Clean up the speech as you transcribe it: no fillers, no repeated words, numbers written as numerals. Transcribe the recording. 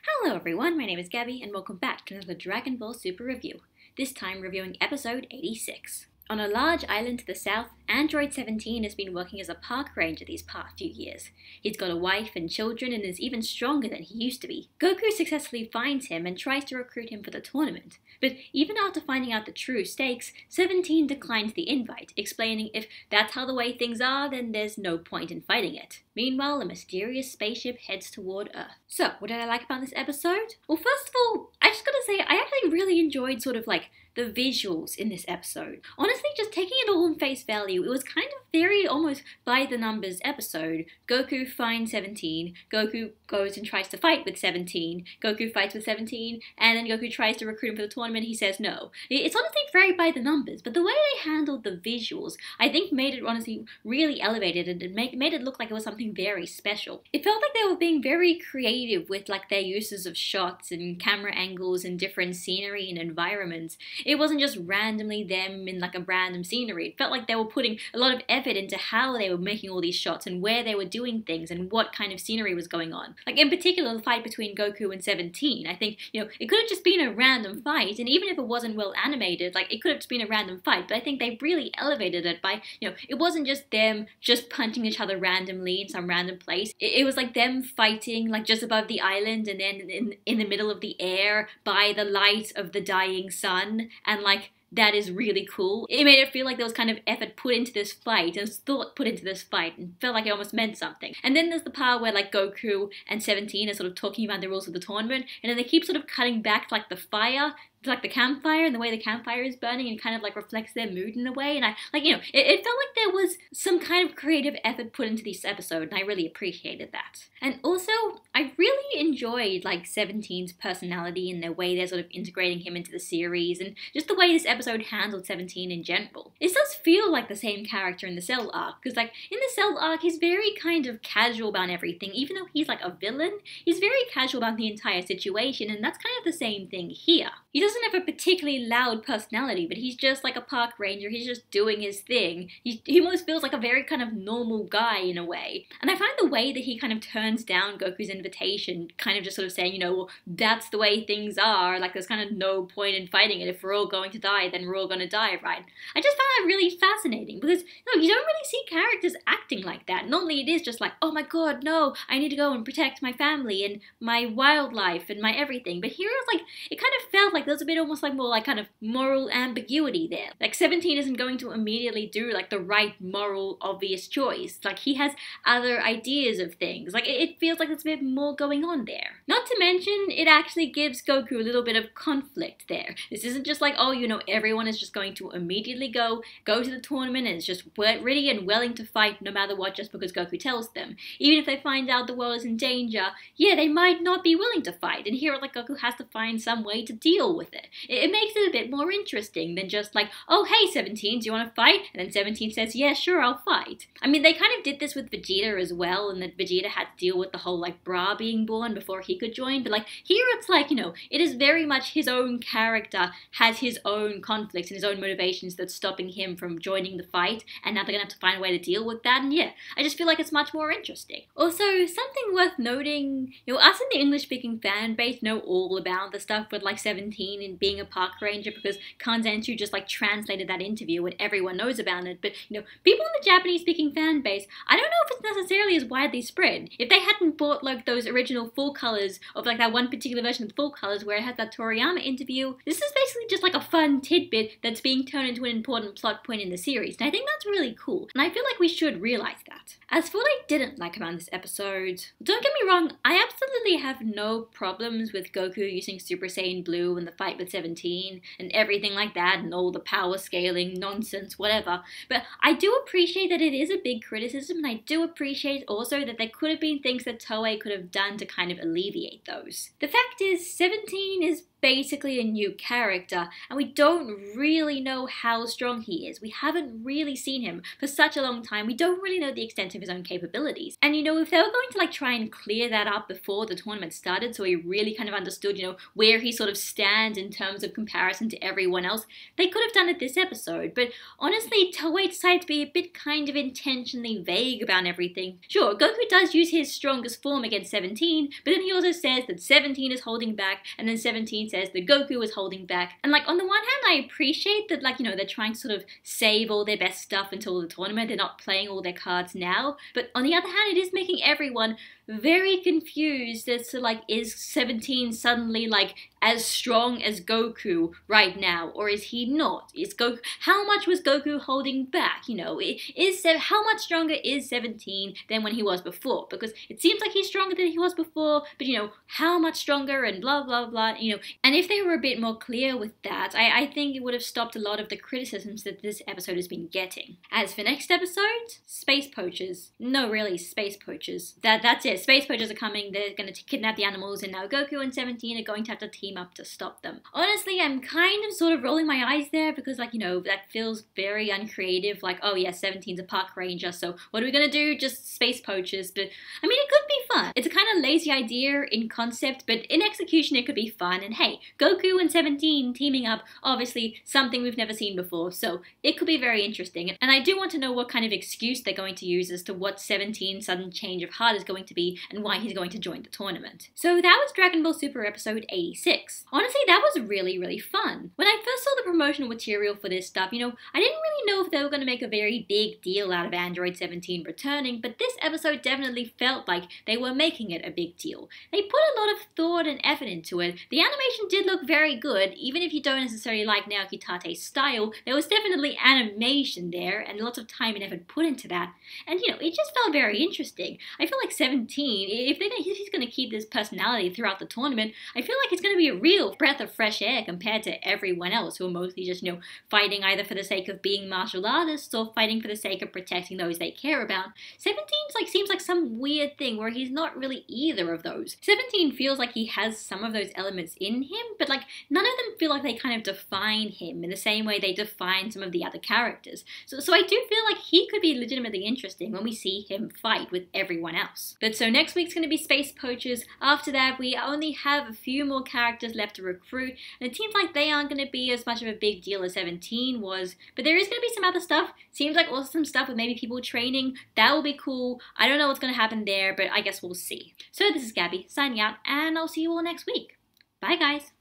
Hello everyone, my name is Gabby and welcome back to another Dragon Ball Super review, this time reviewing episode 86. On a large island to the south, Android 17 has been working as a park ranger these past few years. He's got a wife and children and is even stronger than he used to be. Goku successfully finds him and tries to recruit him for the tournament, but even after finding out the true stakes, 17 declines the invite, explaining if that's how the way things are, then there's no point in fighting it. Meanwhile, a mysterious spaceship heads toward Earth. So, what did I like about this episode? Well, first of all, I just gotta say, I actually really enjoyed the visuals in this episode. Honestly, just taking it all on face value, it was kind of very almost by the numbers episode. Goku finds 17, Goku goes and tries to fight with 17, Goku fights with 17, and then Goku tries to recruit him for the tournament, he says no. It's honestly very by the numbers, but the way they handled the visuals, I think made it honestly really elevated and made it look like it was something very special. It felt like they were being very creative with their uses of shots and camera angles and different scenery and environments. It wasn't just randomly them in a random scenery. It felt like they were putting a lot of effort into how they were making all these shots and where they were doing things and what kind of scenery was going on. In particular, the fight between Goku and 17. I think, it could have just been a random fight, and even if it wasn't well animated, it could have just been a random fight, but I think they really elevated it by, it wasn't just them just punching each other randomly in some random place. It was them fighting just above the island and then in the middle of the air by the light of the dying sun, and that is really cool. It made it feel like there was kind of effort put into this fight and thought put into this fight and felt like it almost meant something. And then there's the part where Goku and 17 are sort of talking about the rules of the tournament, and then they keep sort of cutting back to the fire, to the campfire and the way the campfire is burning, and kind of reflects their mood in a way. And it felt like there was some kind of creative effort put into this episode, and I really appreciated that. And also, I really enjoyed 17's personality and the way they're sort of integrating him into the series, and just the way this episode handled 17 in general. This does feel like the same character in the Cell arc, because in the Cell arc, he's very kind of casual about everything. Even though he's a villain, he's very casual about the entire situation, and that's kind of the same thing here. He doesn't have a particularly loud personality, but he's just a park ranger. He's just doing his thing. He almost feels like a very kind of normal guy in a way. And I find the way that he kind of turns down Goku's invitation, kind of just sort of saying, well, that's the way things are. There's kind of no point in fighting it. If we're all going to die, then we're all going to die, right? I just found that really fascinating because, you don't really see characters acting like that. Normally it is just oh my god, no, I need to go and protect my family and my wildlife and my everything. But here it kind of felt like there was a bit almost more kind of moral ambiguity there. 17 isn't going to immediately do the right moral obvious choice. He has other ideas of things. It feels like there's a bit more going on there. Not to mention, it actually gives Goku a little bit of conflict there. This isn't just everyone is just going to immediately go to the tournament and is just ready and willing to fight no matter what just because Goku tells them. Even if they find out the world is in danger, yeah, they might not be willing to fight. And here Goku has to find some way to deal with it. It makes it a bit more interesting than just oh hey 17, do you want to fight? And then 17 says, yeah, sure, I'll fight. I mean, they kind of did this with Vegeta as well, and that Vegeta had to deal with the whole bra being born before he could join, but here it's it is very much his own character has his own conflicts and his own motivations that's stopping him from joining the fight, and now they're gonna have to find a way to deal with that, and yeah, I just feel like it's much more interesting. Also, something worth noting, us in the English-speaking fan base know all about the stuff with 17 and being a park ranger because Kanzenshuu just translated that interview and everyone knows about it, but people in the Japanese speaking fan base, I don't know if it's necessarily as widely spread. If they hadn't bought those original full colors of that one particular version of the full colors where it has that Toriyama interview, this is basically just a fun tidbit that's being turned into an important plot point in the series, and I think that's really cool, and I feel like we should realize that. As for what I didn't like about this episode, don't get me wrong, I absolutely have no problems with Goku using Super Saiyan Blue in the fight with 17 and everything like that and all the power scaling nonsense, whatever. But I do appreciate that it is a big criticism, and I do appreciate also that there could have been things that Toei could have done to kind of alleviate those. The fact is, 17 is basically a new character, and we don't really know how strong he is. We haven't really seen him for such a long time. We don't really know the extent of his own capabilities. And you know, if they were going to like try and clear that up before the tournament started, so we really kind of understood, you know, where he sort of stands in terms of comparison to everyone else, they could have done it this episode. But honestly, Toei decided to be a bit kind of intentionally vague about everything. Sure, Goku does use his strongest form against 17, but then he also says that 17 is holding back, and then 17 says that Goku is holding back. And like, on the one hand, I appreciate that, like, you know, they're trying to sort of save all their best stuff until the tournament. They're not playing all their cards now. But on the other hand, it is making everyone very confused as to, like, is 17 suddenly, like, as strong as Goku right now, or is he not? Is Goku, how much was Goku holding back? You know, how much stronger is 17 than when he was before? Because it seems like he's stronger than he was before, but you know, how much stronger and blah blah blah, you know. And if they were a bit more clear with that, I think it would have stopped a lot of the criticisms that this episode has been getting. As for next episode, space poachers. No, really, space poachers. That's it. Space poachers are coming. They're going to kidnap the animals, and now Goku and 17 are going to have to team up to stop them. Honestly, I'm kind of sort of rolling my eyes there because, like, you know, that feels very uncreative. Like, oh yeah, 17's a park ranger, so what are we going to do? Just space poachers. But I mean, it could be fun. It's a kind of lazy idea in concept, but in execution it could be fun. And hey, Goku and 17 teaming up, obviously something we've never seen before, so it could be very interesting. And I do want to know what kind of excuse they're going to use as to what 17's sudden change of heart is going to be and why he's going to join the tournament. So that was Dragon Ball Super episode 86. Honestly, that was really, really fun. When I first saw the promotional material for this stuff, you know, I didn't really know if they were going to make a very big deal out of Android 17 returning, but this episode definitely felt like they were making it a big deal. They put a lot of thought and effort into it. The animation did look very good. Even if you don't necessarily like Naoki Tate's style, there was definitely animation there and lots of time and effort put into that. And you know, it just felt very interesting. I feel like 17, if he's going to keep this personality throughout the tournament, I feel like it's going to be a real breath of fresh air compared to everyone else who are mostly just, you know, fighting either for the sake of being martial artists or fighting for the sake of protecting those they care about. 17's like seems like some weird thing where he's not really either of those. 17 feels like he has some of those elements in him, but like none of them feel like they kind of define him in the same way they define some of the other characters. So I do feel like he could be legitimately interesting when we see him fight with everyone else. But so next week's going to be Space Poachers. After that, we only have a few more characters left to recruit, and it seems like they aren't going to be as much of a big deal as 17 was, but there is going to be some other stuff. Seems like also some stuff with maybe people training. That will be cool. I don't know what's going to happen there, but I guess we'll see. So this is Gabby signing out, and I'll see you all next week. Bye guys!